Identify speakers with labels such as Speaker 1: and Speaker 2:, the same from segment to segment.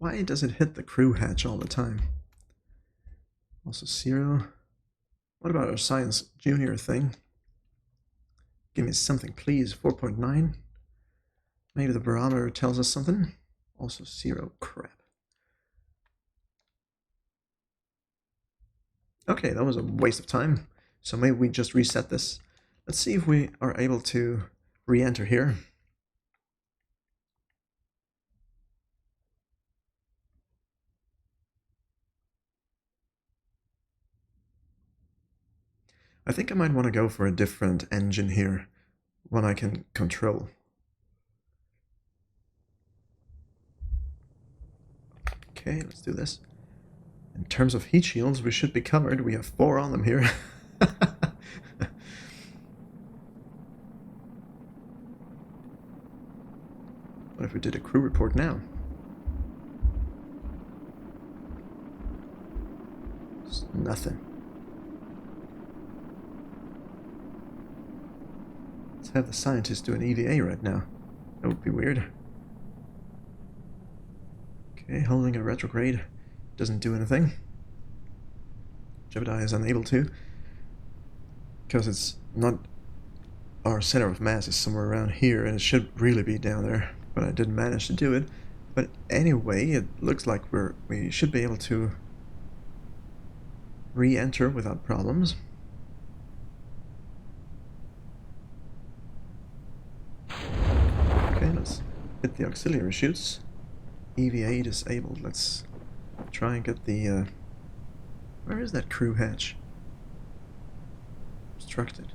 Speaker 1: Why does it hit the crew hatch all the time? Also 0. What about our science junior thing? Give me something, please. 4.9. Maybe the barometer tells us something. Also 0. Crap. Okay, that was a waste of time. So maybe we just reset this. Let's see if we are able to re-enter here. I think I might want to go for a different engine here, one I can control. Okay, let's do this. In terms of heat shields, we should be covered. We have 4 on them here. What if we did a crew report now? It's nothing. Let's have the scientists do an EVA right now. That would be weird. Okay, holding a retrograde doesn't do anything. Jebediah is unable to, because it's not... Our center of mass is somewhere around here, and it should really be down there, but I didn't manage to do it. But anyway, it looks like we should be able to re-enter without problems. Okay, let's hit the auxiliary chutes. EVA disabled. Let's try and get the... where is that crew hatch? Obstructed.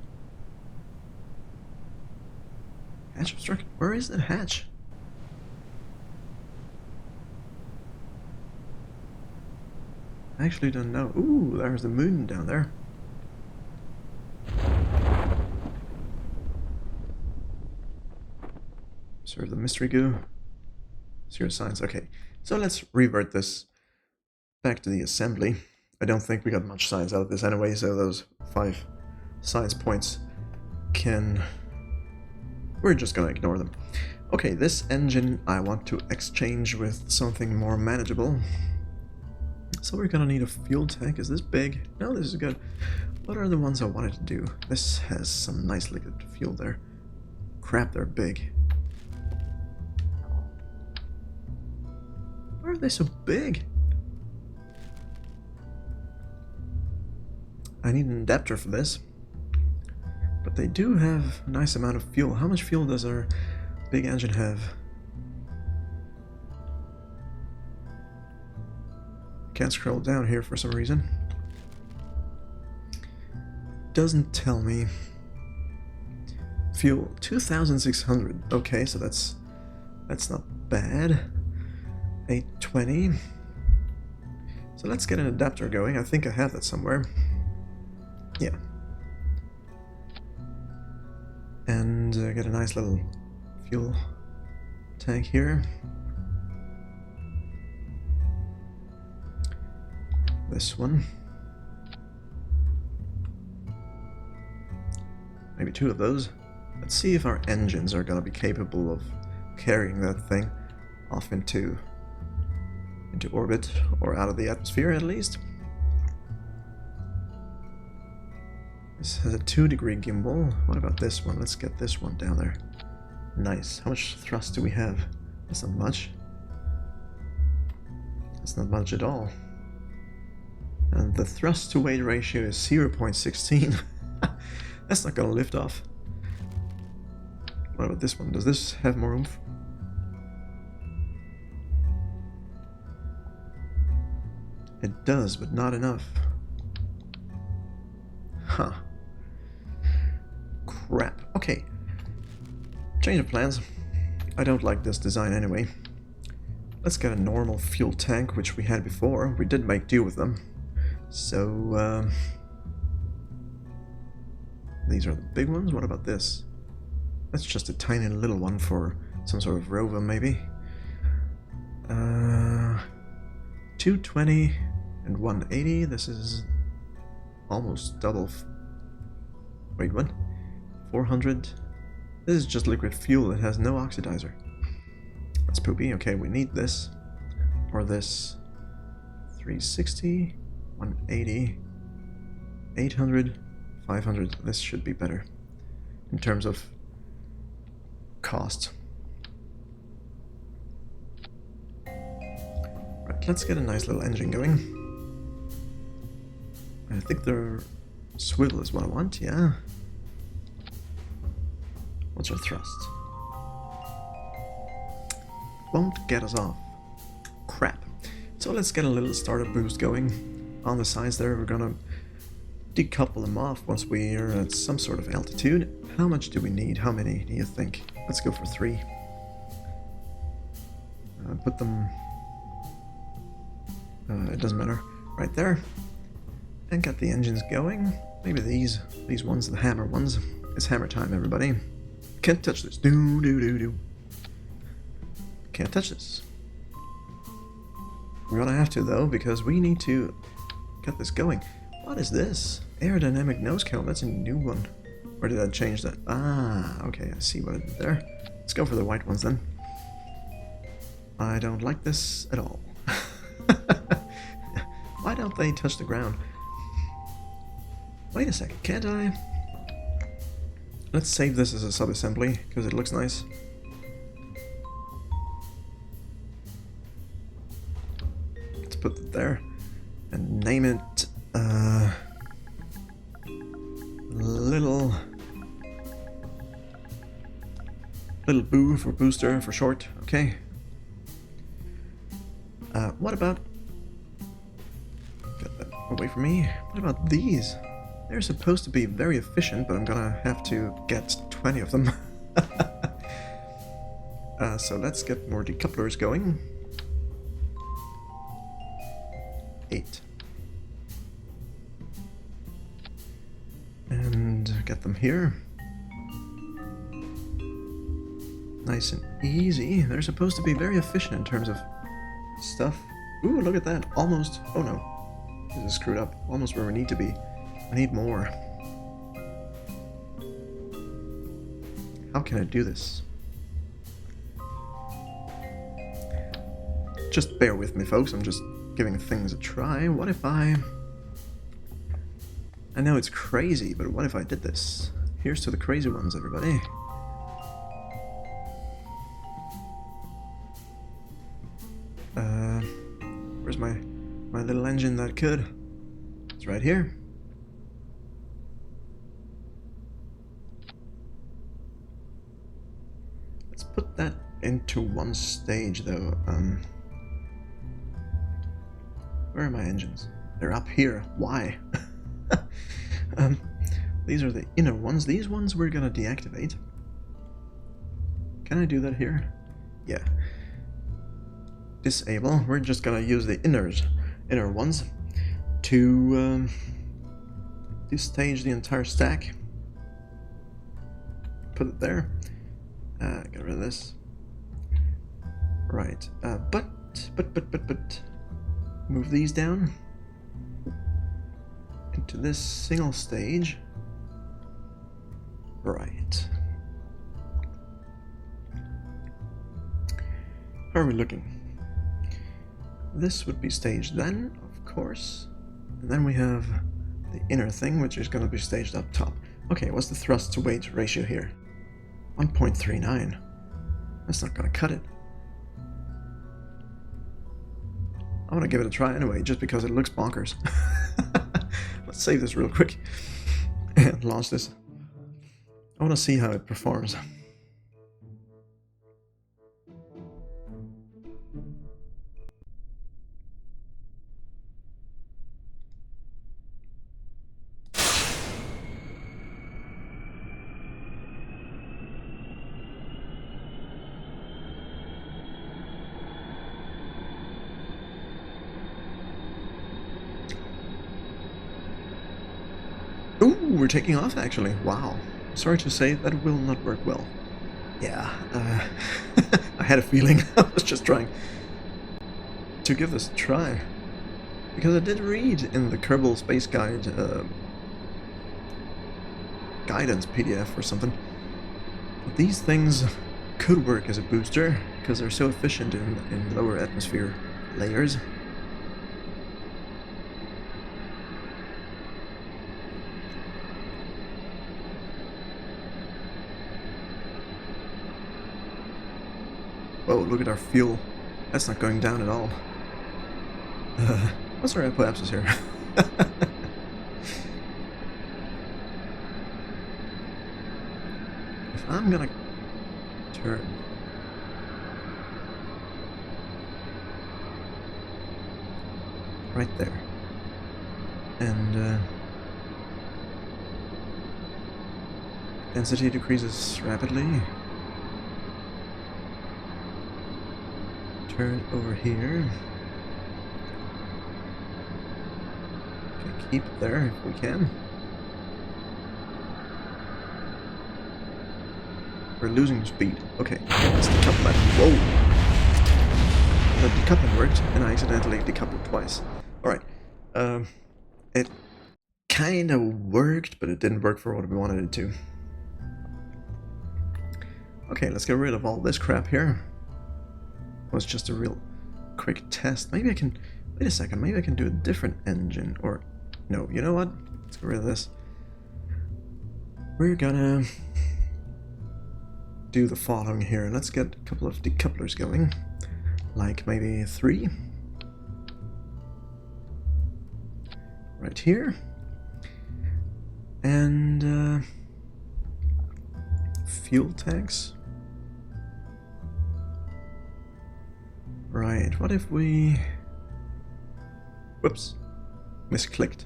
Speaker 1: Hatch obstructed? Where is that hatch? I actually don't know. Ooh, there's the moon down there. Serve the mystery goo. Zero science. Okay, so let's revert this back to the assembly. I don't think we got much science out of this anyway, so those 5 science points can... we're just gonna ignore them. Okay, this engine I want to exchange with something more manageable. So we're gonna need a fuel tank. Is this big? No, this is good. What are the ones I wanted to do? This has some nice liquid fuel there. Crap, they're big. Why are they so big? I need an adapter for this. But they do have a nice amount of fuel. How much fuel does our big engine have? Can't scroll down here for some reason. Doesn't tell me. Fuel 2,600. Okay, so that's not bad. 820. So let's get an adapter going. I think I have that somewhere. Yeah. And get a nice little fuel tank here. This one. Maybe 2 of those. Let's see if our engines are gonna be capable of carrying that thing off into orbit, or out of the atmosphere at least. This has a 2-degree gimbal. What about this one? Let's get this one down there. Nice. How much thrust do we have? That's not much. That's not much at all. And the thrust to weight ratio is 0.16. That's not gonna lift off. What about this one? Does this have more oomph? It does, but not enough. Huh. Crap. Okay. Change of plans. I don't like this design anyway. Let's get a normal fuel tank, which we had before. We did make do with them. So, these are the big ones. What about this? That's just a tiny little one for some sort of rover, maybe. 220 and 180. This is almost double. Wait, what? 400. This is just liquid fuel. It has no oxidizer. That's poopy. Okay, we need this. or this. 360, 180, 800, 500. This should be better in terms of cost. Right, let's get a nice little engine going. I think the swivel is what I want, yeah. What's our thrust? Won't get us off. Crap. So let's get a little starter boost going. On the sides there, we're gonna decouple them off once we are at some sort of altitude. How much do we need? How many do you think? Let's go for 3. Put them... it doesn't matter. Right there. And get the engines going. Maybe these ones, the hammer ones. It's hammer time, everybody. Can't touch this. Do, do, do, do. Can't touch this. We're gonna have to, though, because we need to get this going. What is this? Aerodynamic nose cone. That's a new one. Or did I change that? Ah, okay, I see what I did there. Let's go for the white ones, then. I don't like this at all. Why don't they touch the ground? Wait a second, can't I? Let's save this as a sub-assembly, because it looks nice. Let's put it there. And name it... Little Boo for booster for short, okay. What about... Get that away from me. What about these? They're supposed to be very efficient, but I'm gonna have to get 20 of them. So let's get more decouplers going. 8. And get them here. Nice and easy. They're supposed to be very efficient in terms of stuff. Ooh, look at that. Almost. Oh no. This is screwed up. Almost where we need to be. I need more. How can I do this? Just bear with me, folks. I'm just giving things a try. What if I know it's crazy, but what if I did this? Here's to the crazy ones, everybody. Where's my little engine that could? It's right here. Let's put that into one stage, though. Where are my engines? They're up here. Why? These are the inner ones. These ones we're gonna deactivate. Can I do that here? Yeah. Disable. We're just gonna use the inner ones to destage the entire stack. Put it there. Get rid of this. Right. But move these down into this single stage. Right. How are we looking? This would be staged then, of course. And then we have the inner thing, which is going to be staged up top. Okay, what's the thrust to weight ratio here? 1.39. That's not going to cut it. I want to give it a try anyway, just because it looks bonkers. Let's save this real quick and launch this. I want to see how it performs. Ooh, we're taking off actually. Wow. Sorry to say, that will not work well. Yeah, I had a feeling. I was just trying to give this a try. Because I did read in the Kerbal Space Guide guidance PDF or something that these things could work as a booster because they're so efficient in lower atmosphere layers. Whoa, look at our fuel. That's not going down at all. What's our apoapsis here? If I'm gonna turn right there, and density decreases rapidly. Turn over here. Okay, keep it there if we can. We're losing speed. Okay, let's decouple that. Whoa! The decoupling worked, and I accidentally decoupled twice. Alright. It kinda worked, but it didn't work for what we wanted it to. Okay, let's get rid of all this crap here. It was just a real quick test. Maybe I can... Wait a second, maybe I can do a different engine, or... No, you know what? Let's get rid of this. We're gonna do the following here. Let's get a couple of decouplers going. Like maybe 3. Right here. And fuel tanks. Right, what if we... Whoops. Misclicked.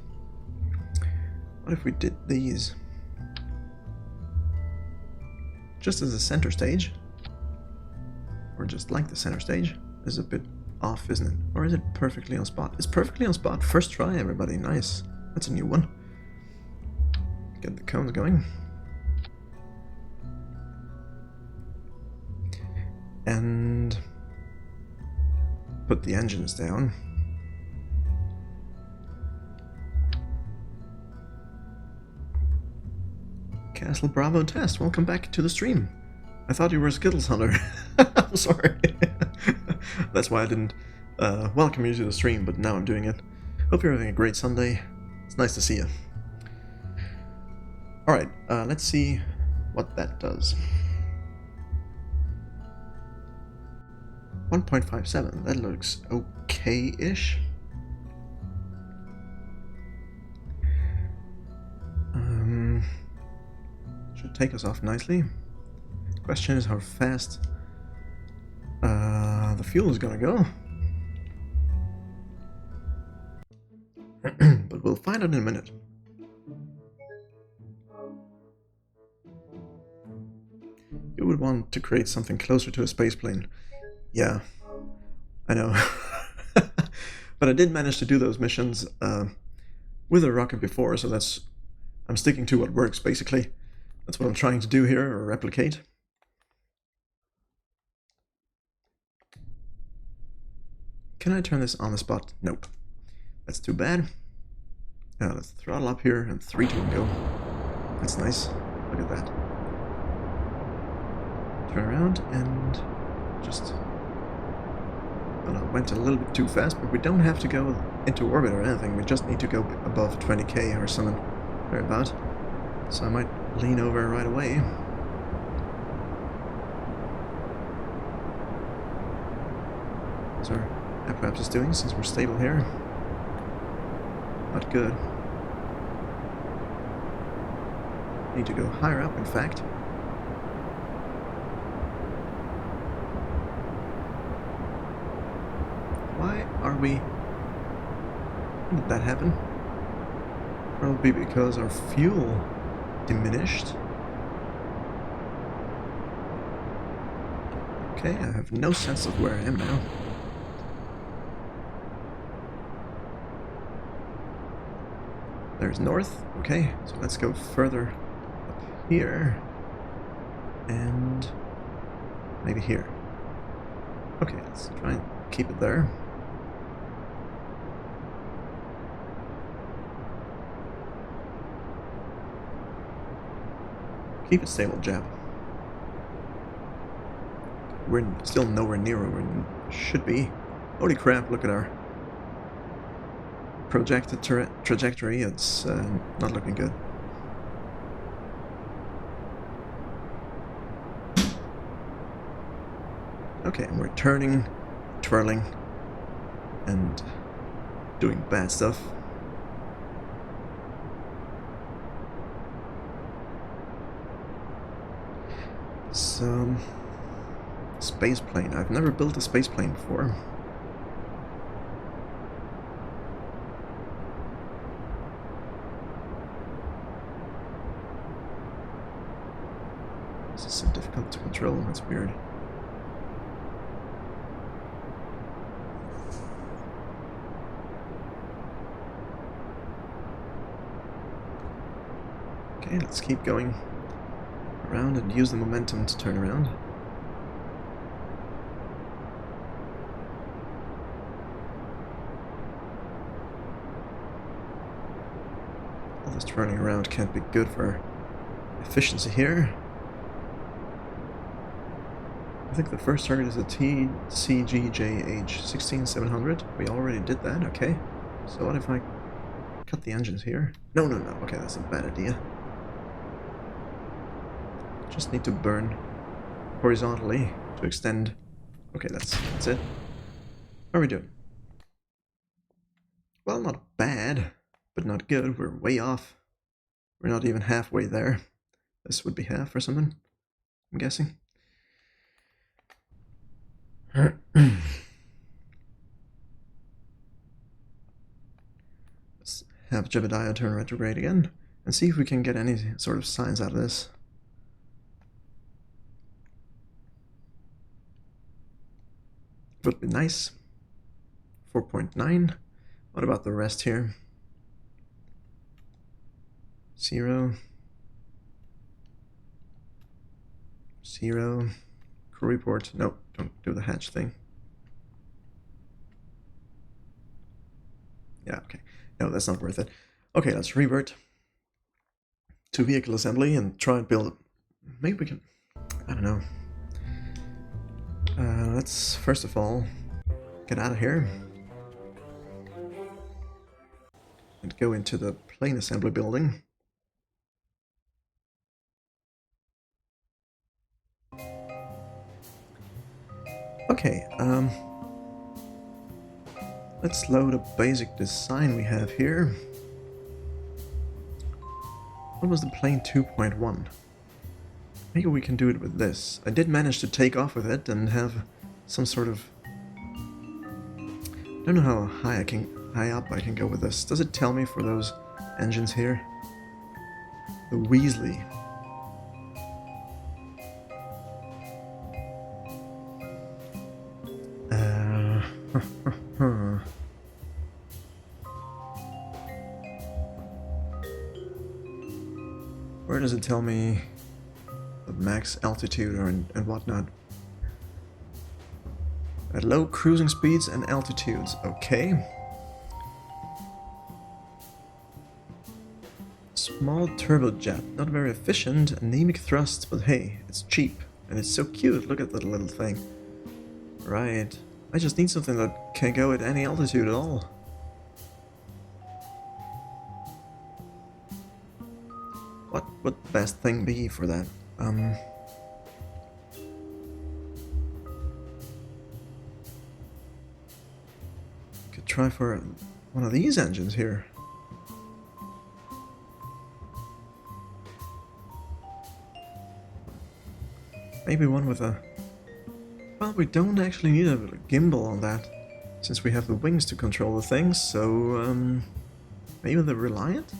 Speaker 1: What if we did these? Just as a center stage. Or just like the center stage. This is a bit off, isn't it? Or is it perfectly on spot? It's perfectly on spot. First try, everybody. Nice. That's a new one. Get the cones going. And put the engines down. Castle Bravo test. Welcome back to the stream. I thought you were a Skittles hunter. I'm sorry. That's why I didn't welcome you to the stream, but now I'm doing it. Hope you're having a great Sunday. It's nice to see you. Alright, let's see what that does. 1.57, that looks okay-ish. Should take us off nicely. Question is how fast the fuel is gonna go. But we'll find out in a minute. You would want to create something closer to a spaceplane. Yeah, I know. But I did manage to do those missions with a rocket before, so that's... I'm sticking to what works, basically. That's what I'm trying to do here, or replicate. Can I turn this on the spot? Nope. That's too bad. Now let's throttle up here and 3, 2, and go. That's nice. Look at that. Turn around and just... Well, I went a little bit too fast, but we don't have to go into orbit or anything. We just need to go above 20k or something thereabout. So I might lean over right away. What's our apoapsis doing since we're stable here? Not good. Need to go higher up, in fact. Why are we... When did that happen? Probably because our fuel diminished. Okay, I have no sense of where I am now. There's north. Okay, so let's go further up here. And maybe here. Okay, let's try and keep it there. Keep it stable, Jab. We're still nowhere near where we should be. Holy crap, look at our projected trajectory. It's not looking good. Okay, and we're turning, twirling, and doing bad stuff. So, space plane. I've never built a space plane before. This is so difficult to control, that's weird. Okay, let's keep going around and use the momentum to turn around. All this turning around can't be good for efficiency here. I think the first target is a TCGJH16700. We already did that, okay. So what if I cut the engines here? No, okay, that's a bad idea. Just need to burn horizontally to extend. Okay, that's it. How are we doing? Well, not bad, but not good. We're way off. We're not even halfway there. This would be half or something, I'm guessing. Let's have Jebediah turn retrograde again and see if we can get any sort of signs out of this. Would be nice. 4.9. What about the rest here? 0. 0. Crew report. Nope, don't do the hatch thing. Yeah, okay. No, that's not worth it. Okay, let's revert to vehicle assembly and try and build. Maybe we can. I don't know. Let's first of all get out of here and go into the plane assembly building. Okay, let's load a basic design we have here. What was the plane 2.1? Maybe we can do it with this. I did manage to take off with it and have some sort of... I don't know how high up I can go with this. Does it tell me for those engines here? The Weasley. Where does it tell me the max altitude and whatnot? At low cruising speeds and altitudes, okay. Small turbojet, not very efficient, anemic thrust, but hey, it's cheap. And it's so cute, look at that little thing. Right, I just need something that can go at any altitude at all. What would the best thing be for that? Could try for one of these engines here. Maybe one with a... Well, we don't actually need a gimbal on that, since we have the wings to control the thing, so... maybe the Reliant?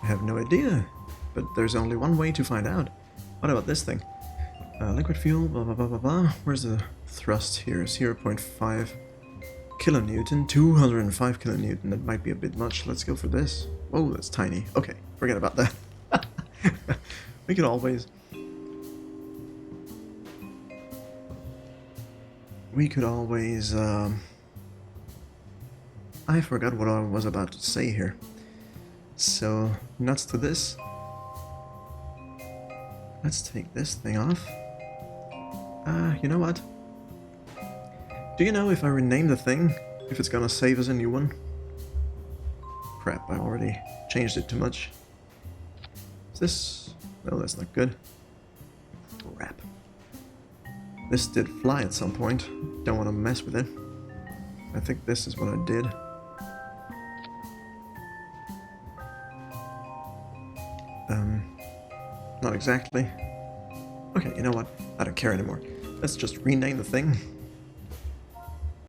Speaker 1: I have no idea, but there's only one way to find out. What about this thing? Liquid fuel, blah blah blah blah blah. Where's the thrust here? 0.5 kilonewton, 205 kilonewton. That might be a bit much. Let's go for this. Whoa, that's tiny. Okay, forget about that. We could always... I forgot what I was about to say here. So, nuts to this. Let's take this thing off. You know what? Do you know if I rename the thing, if it's gonna save us a new one? Crap, I already changed it too much. Is this... No, that's not good. Crap. This did fly at some point. Don't want to mess with it. I think this is what I did. Not exactly. Okay, you know what? I don't care anymore. Let's just rename the thing.